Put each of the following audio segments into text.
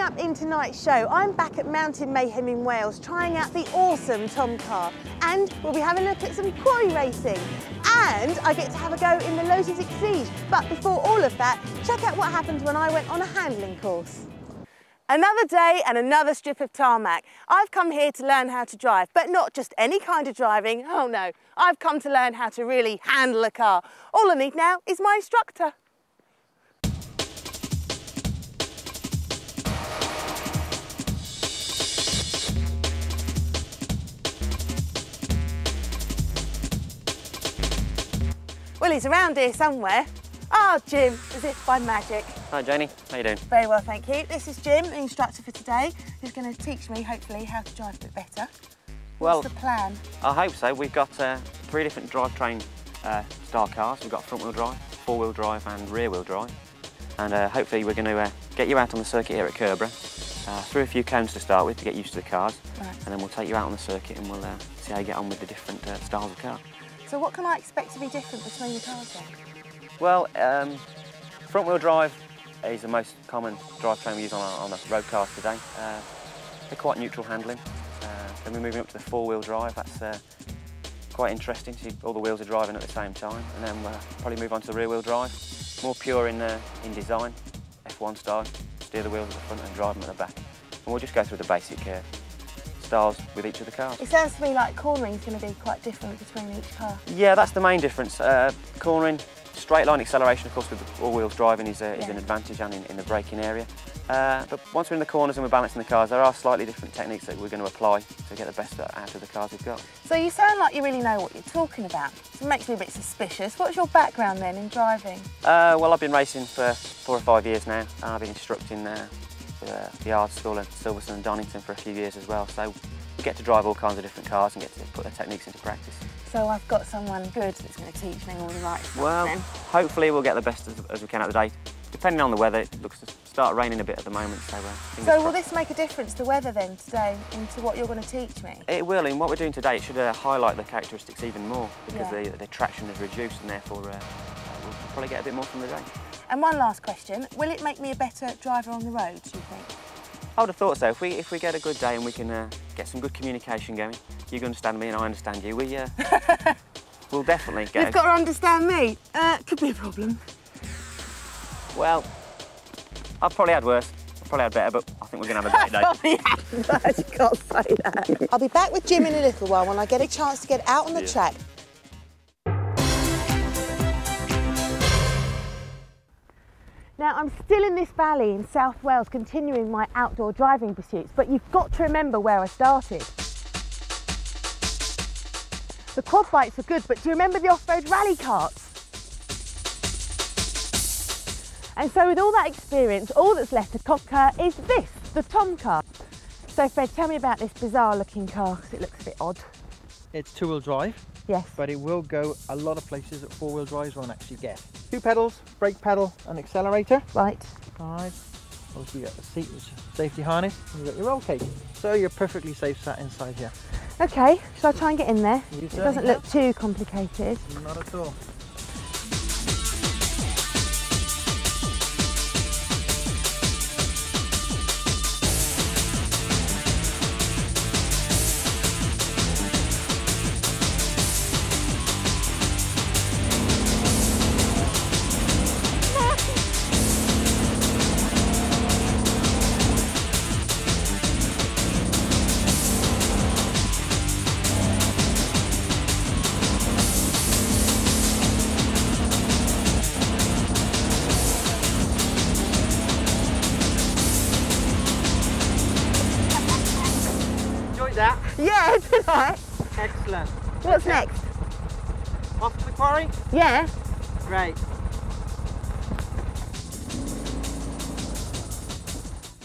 up in tonight's show, I'm back at Mountain Mayhem in Wales trying out the awesome Tomcar, and we'll be having a look at some quarry racing, and I get to have a go in the Lotus Exige. But before all of that, check out what happened when I went on a handling course. Another day and another strip of tarmac. I've come here to learn how to drive, but not just any kind of driving. Oh no, I've come to learn how to really handle a car. All I need now is my instructor. Well, he's around here somewhere. Ah, Jim, as if by magic. Hi, Janie. How you doing? Very well, thank you. This is Jim, the instructor for today, who's going to teach me, hopefully, how to drive a bit better. What's the plan? I hope so. We've got 3 different drivetrain style cars. We've got front-wheel drive, 4-wheel drive and rear-wheel drive. And hopefully we're going to get you out on the circuit here at Kerborough, through a few cones to start with to get used to the cars. Right. And then we'll take you out on the circuit and we'll see how you get on with the different styles of car. So what can I expect to be different between the cars then? Well, front-wheel drive is the most common drivetrain we use on the road cars today. They're quite neutral handling. Then we're moving up to the 4-wheel drive. That's quite interesting. So all the wheels are driving at the same time. And then we'll probably move on to the rear-wheel drive. More pure in design, F1 style. Steer the wheels at the front and drive them at the back. And we'll just go through the basic styles with each of the cars. It sounds to me like cornering is going to be quite different between each car. Yeah, that's the main difference. Cornering, straight line acceleration, of course, with the all-wheels driving is an advantage, and in the braking area. But once we're in the corners and we're balancing the cars, there are slightly different techniques that we're going to apply to get the best out of the cars we've got. So you sound like you really know what you're talking about. So it makes me a bit suspicious. What's your background then in driving? Well, I've been racing for 4 or 5 years now, and I've been instructing the art school at Silverstone and Donington for a few years as well. So we get to drive all kinds of different cars and get to put their techniques into practice. So I've got someone good that's going to teach me all the right stuff. Well, then. Hopefully we'll get the best as we can out of the day. Depending on the weather, it looks to start raining a bit at the moment. So will this make a difference, the weather then today, into what you're going to teach me? It will. In what we're doing today, it should highlight the characteristics even more, because the traction is reduced, and therefore we'll probably get a bit more from the day. And one last question, will it make me a better driver on the road, do you think? I would have thought so. If we get a good day and we can get some good communication going, you can understand me and I understand you, we'll definitely get... You've got to understand me. Could be a problem. Well, I've probably had worse. I've probably had better, but I think we're going to have a great day. Probably had worse, you can't say that. I'll be back with Jim in a little while when I get a chance to get out on the track. Now, I'm still in this valley in South Wales, continuing my outdoor driving pursuits, but you've got to remember where I started. The quad bikes are good, but do you remember the off-road rally carts? And so with all that experience, all that's left to conquer is this, the Tomcar. So Fred, tell me about this bizarre looking car, because it looks a bit odd. It's 2-wheel drive. Yes. But it will go a lot of places that 4-wheel drives won't actually get. 2 pedals, brake pedal and accelerator. Right. Right. Also you got the seat, which is safety harness, and you've got your roll cage. So you're perfectly safe sat inside here. Okay, shall I try and get in there? It doesn't look too complicated. Not at all. That? Yeah, did I? Excellent. What's next? Off to the quarry? Yeah. Great.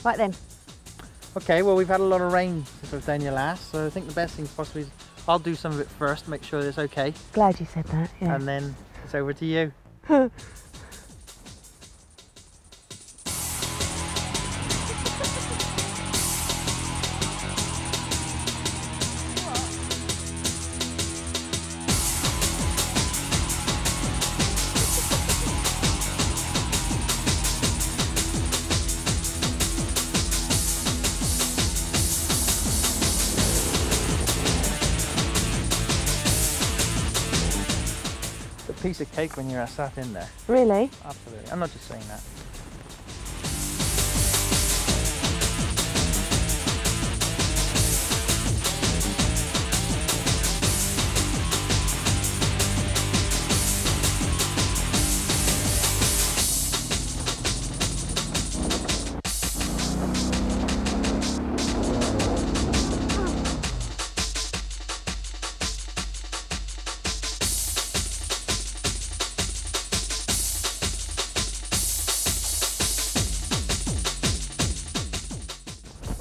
Right then. Okay, well, we've had a lot of rain since I've done your last, so I think the best thing possibly is I'll do some of it first, make sure it's okay. Glad you said that, yeah. And then it's over to you. piece of cake when you're sat in there. Really? Absolutely. I'm not just saying that.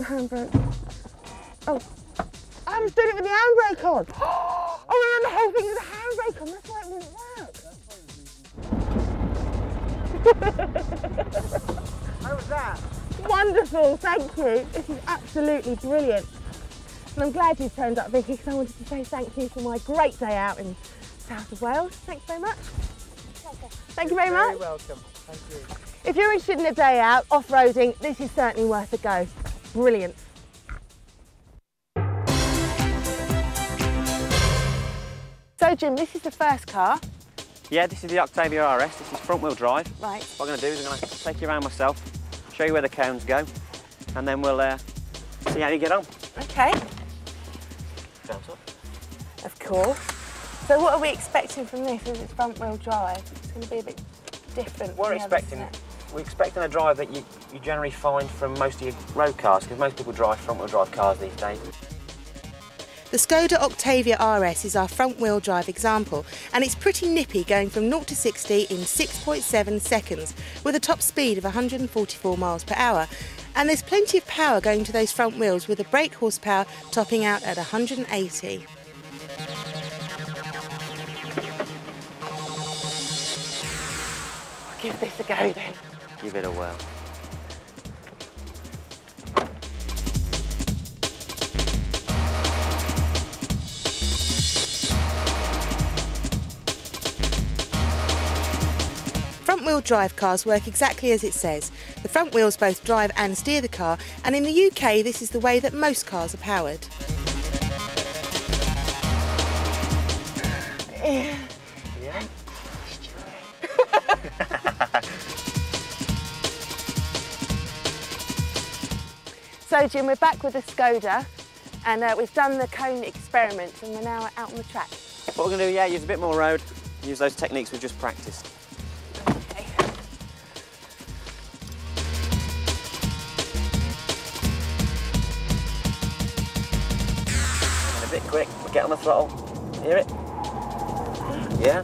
Handbrake. Oh, I was doing it with the handbrake on. Oh, and the whole thing with the handbrake on. That's why it wouldn't work. How was that? Wonderful, thank you. This is absolutely brilliant. And I'm glad you turned up, Vicky, because I wanted to say thank you for my great day out in south of Wales. Thanks very much. Thank you very much. You're welcome. Thank you. If you're interested in a day out off-roading, this is certainly worth a go. Brilliant. So Jim, this is the first car. Yeah, this is the Octavia Rs. This is front wheel drive. Right. What I'm going to do is I'm going to take you around myself, show you where the cones go, and then we'll see how you get on. Okay. Sounds up. Of course. So what are we expecting from this as it's front wheel drive? It's going to be a bit different. We're expecting a drive that you generally find from most of your road cars, because most people drive front wheel drive cars these days. The Skoda Octavia Rs is our front-wheel drive example, and it's pretty nippy, going from 0 to 60 in 6.7 seconds with a top speed of 144 miles per hour. And there's plenty of power going to those front wheels, with the brake horsepower topping out at 180. I'll give this a go then. Give it a whirl. Front-wheel drive cars work exactly as it says. The front wheels both drive and steer the car, and in the UK this is the way that most cars are powered. Yeah. So Jim, we're back with the Skoda, and we've done the cone experiment, and we're now out on the track. What we're going to do, yeah, use a bit more road, use those techniques we've just practiced. Okay. And a bit quick, we'll get on the throttle. Hear it? Yeah.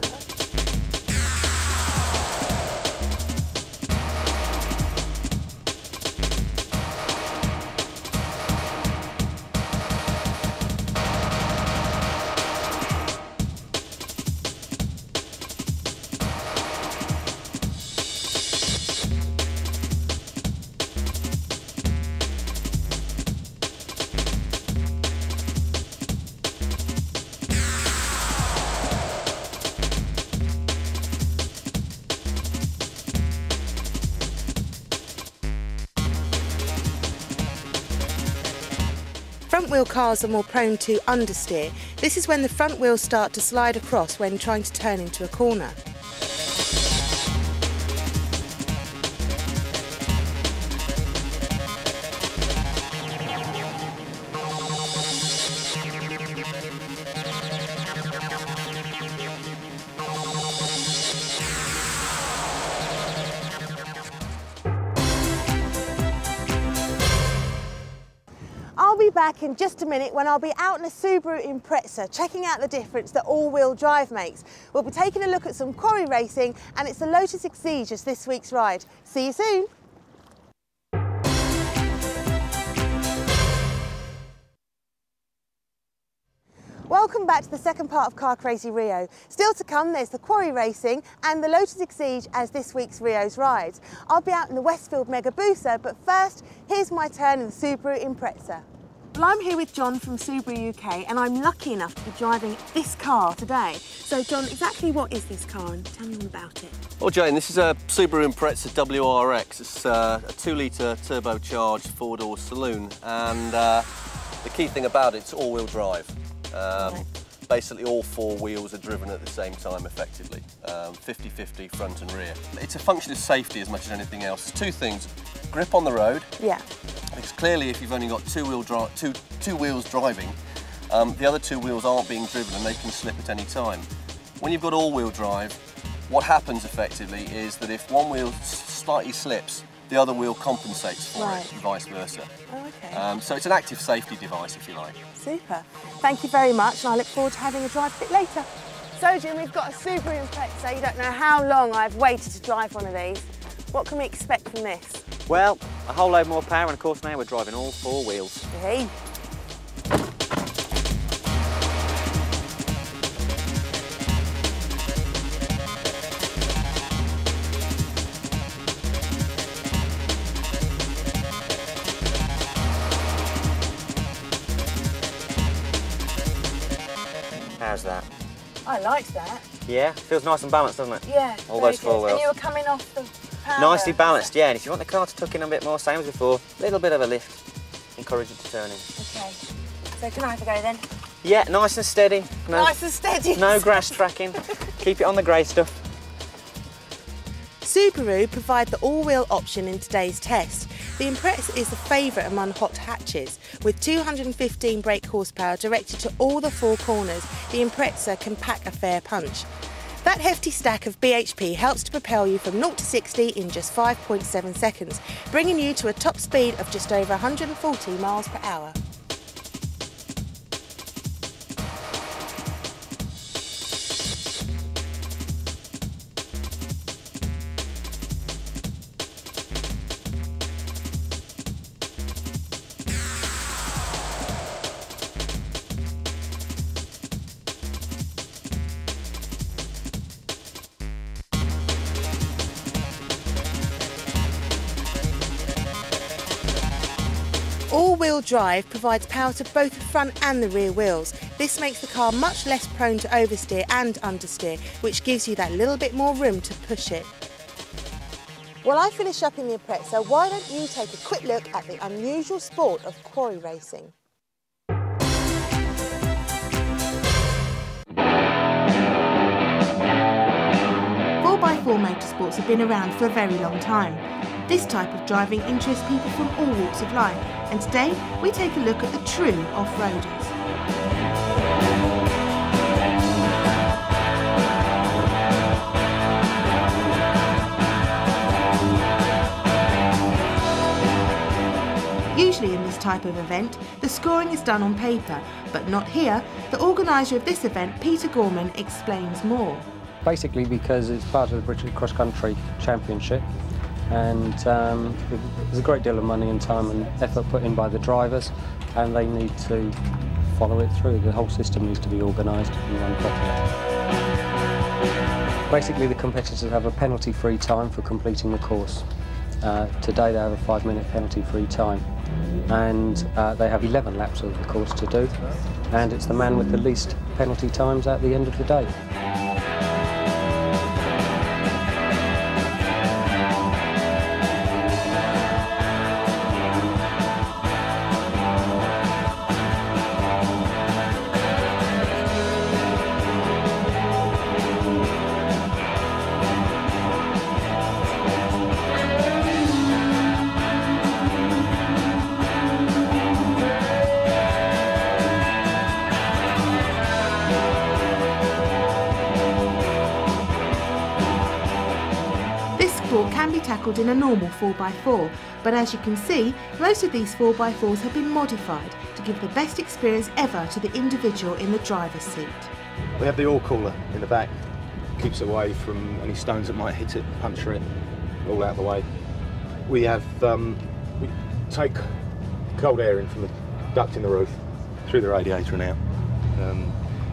Front-wheel cars are more prone to understeer. This is when the front wheels start to slide across when trying to turn into a corner. I'll be back in just a minute when I'll be out in a Subaru Impreza checking out the difference that all-wheel drive makes. We'll be taking a look at some quarry racing, and it's the Lotus Exige this week's ride. See you soon. Welcome back to the second part of Car Crazy Rio. Still to come, there's the quarry racing and the Lotus Exige as this week's Rio's ride. I'll be out in the Westfield Mega Booster, but first, here's my turn in the Subaru Impreza. Well, I'm here with John from Subaru UK, and I'm lucky enough to be driving this car today. So John, exactly what is this car, and tell me all about it. Well, Jane, this is a Subaru Impreza WRX. It's a 2-litre turbocharged four-door saloon, and the key thing about it's all-wheel drive. Right. basically all four wheels are driven at the same time effectively, 50-50 front and rear. It's a function of safety as much as anything else. There's two things: grip on the road. Yeah. Because clearly if you've only got two wheels driving, the other two wheels aren't being driven and they can slip at any time. When you've got all-wheel drive, what happens effectively is that if one wheel slightly slips, the other wheel compensates for it, and vice versa. Oh, okay. So it's an active safety device, if you like. Super. Thank you very much, and I look forward to having a drive a bit later. So, Jim, we've got a Subaru Impreza. You don't know how long I've waited to drive one of these. What can we expect from this? Well, a whole load more power, and of course now we're driving all four wheels. Hey. How's that? I liked that. Yeah, feels nice and balanced, doesn't it? Yeah. All those four wheels. And you were coming off the power. Nicely balanced, yeah, and if you want the car to tuck in a bit more, same as before, a little bit of a lift, encourage you to turn in. Okay. So can I have a go then? Yeah, nice and steady. Nice and steady. No grass tracking. Keep it on the grey stuff. Subaru provide the all-wheel option in today's test. The Impreza is the favourite among hot hatches. With 215 brake horsepower directed to all the four corners, the Impreza can pack a fair punch. That hefty stack of BHP helps to propel you from 0 to 60 in just 5.7 seconds, bringing you to a top speed of just over 140 miles per hour. All-wheel drive provides power to both the front and the rear wheels. This makes the car much less prone to oversteer and understeer, which gives you that little bit more room to push it. While I finish up in the Impreza, why don't you take a quick look at the unusual sport of quarry racing? 4x4 motorsports have been around for a very long time. This type of driving interests people from all walks of life, and today we take a look at the true off-roaders. Usually in this type of event, the scoring is done on paper, but not here. The organiser of this event, Peter Gorman, explains more. Basically because it's part of the British Cross Country Championship, and there's a great deal of money and time and effort put in by the drivers, and they need to follow it through. The whole system needs to be organised and run properly. Basically the competitors have a penalty-free time for completing the course. Today they have a 5-minute penalty-free time, and they have 11 laps of the course to do, and it's the man with the least penalty times at the end of the day. Can be tackled in a normal 4x4, but as you can see, most of these 4x4s have been modified to give the best experience ever to the individual in the driver's seat. We have the oil cooler in the back, keeps it away from any stones that might hit it, puncture it, all out of the way. We have, we take cold air in from the duct in the roof, through the radiator and out.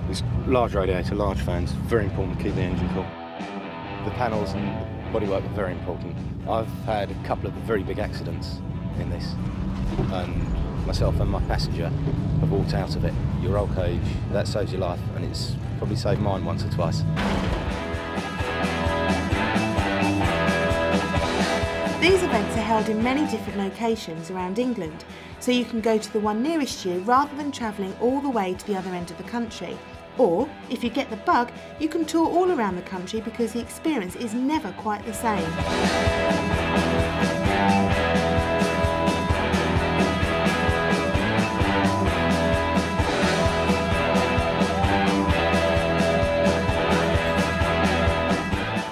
This large radiator, large fans, very important to keep the engine cool. The panels and bodywork are very important. I've had a couple of very big accidents in this, and myself and my passenger have walked out of it. Your roll cage, that saves your life, and it's probably saved mine once or twice. These events are held in many different locations around England, so you can go to the one nearest you rather than travelling all the way to the other end of the country. Or, if you get the bug, you can tour all around the country because the experience is never quite the same.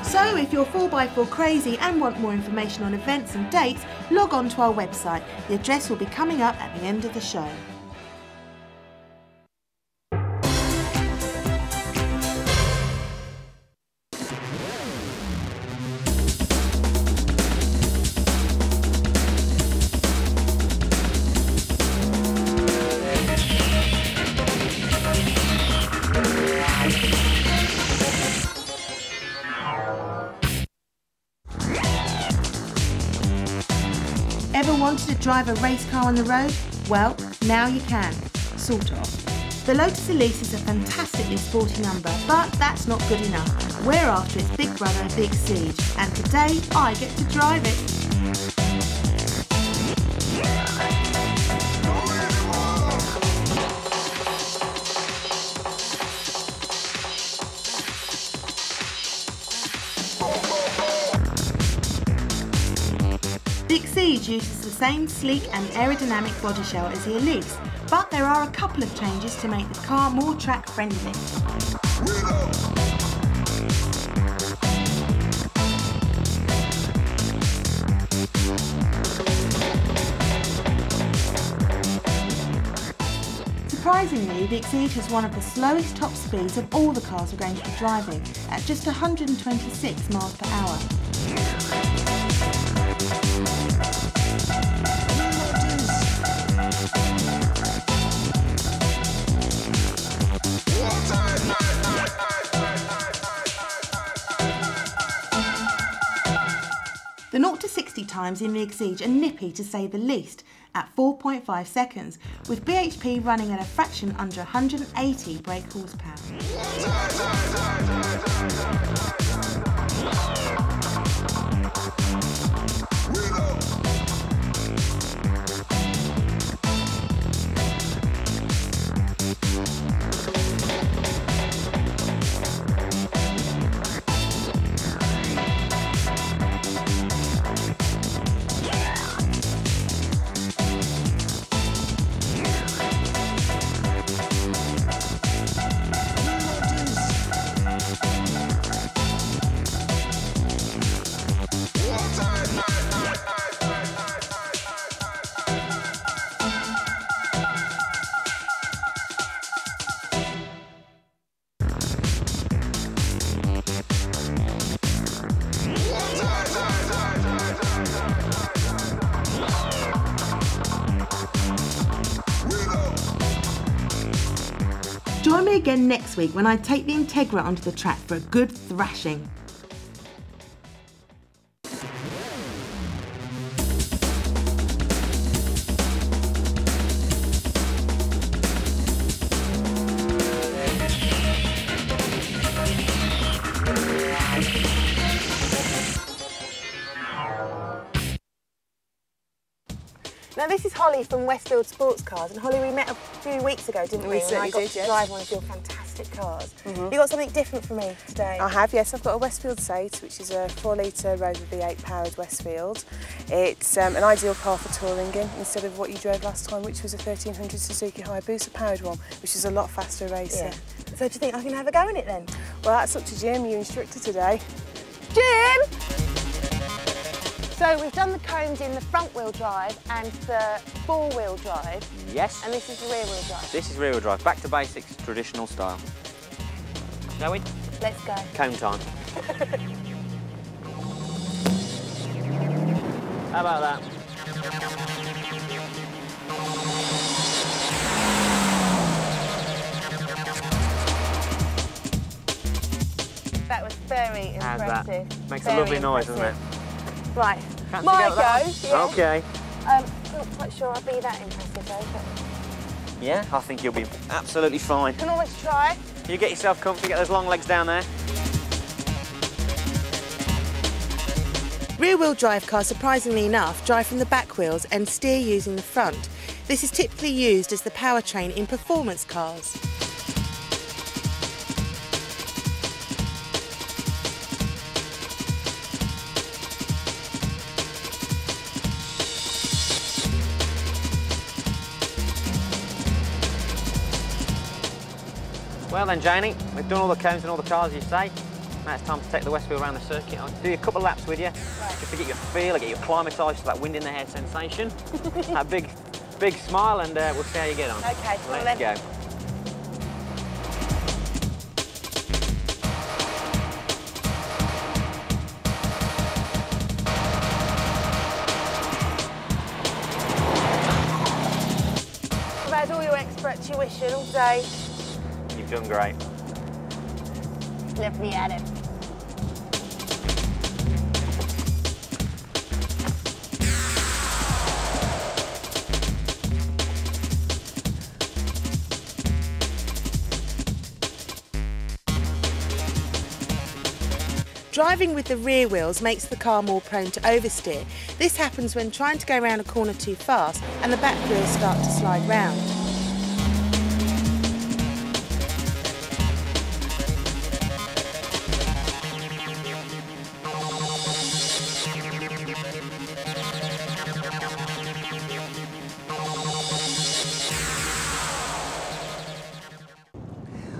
So if you're 4x4 crazy and want more information on events and dates, log on to our website. The address will be coming up at the end of the show. Ever wanted to drive a race car on the road? Well, now you can, sort of. The Lotus Elise is a fantastically sporty number, but that's not good enough. We're after its big brother, the Exige, and today I get to drive it. The Exige uses the same sleek and aerodynamic body shell as the Elise, but there are a couple of changes to make the car more track friendly. Surprisingly, the Exige has one of the slowest top speeds of all the cars we're going to be driving, at just 126 miles per hour. The 0 to 60 times in the Exige are nippy to say the least, at 4.5 seconds, with BHP running at a fraction under 180 brake horsepower. Join me again next week when I take the Integra onto the track for a good thrashing. Now this is Holly from Westfield Sports Cars, and Holly, we met a few weeks ago, didn't we? certainly I got did, to yes. drive one of your fantastic cars. You got something different for me today. I have, yes. I've got a Westfield Sate, which is a 4-litre Rover V8 powered Westfield. It's an ideal car for touring in, instead of what you drove last time, which was a 1300 Suzuki Hayabusa powered one, which is a lot faster racing. Yeah. So do you think I can have a go in it then? Well, that's up to Jim, your instructor today. Jim! So we've done the cones in the front-wheel drive and the four-wheel drive. Yes. And this is the rear-wheel drive. This is rear-wheel drive. Back to basics, traditional style. Shall we? Let's go. Cone time. How about that? That was very How's impressive. that? Makes Very a lovely noise, impressive. doesn't it? Right, Fancy my go go. with that? Yeah. Okay. Not quite sure I'll be that impressive though, but Yeah, I think you'll be absolutely fine. can always try. You get yourself comfy, get those long legs down there. Rear-wheel drive cars, surprisingly enough, drive from the back wheels and steer using the front. This is typically used as the powertrain in performance cars. Well then, Janie, we've done all the cones and all the cars, you say. Now it's time to take the Westfield around the circuit. I'll do a couple of laps with you, just to get your feel, get you acclimatised to that wind in the hair sensation. That big smile, and we'll see how you get on. Okay, let's go. I've had all your expert tuition all day. You've done great. Let me at it. Driving with the rear wheels makes the car more prone to oversteer. This happens when trying to go around a corner too fast and the back wheels start to slide round.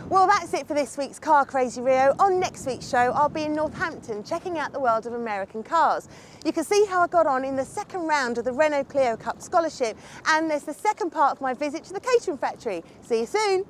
Well, that's it for this week's Car Crazy Rio. On next week's show, I'll be in Northampton checking out the world of American cars. You can see how I got on in the second round of the Renault Clio Cup Scholarship, and there's the second part of my visit to the catering factory. See you soon.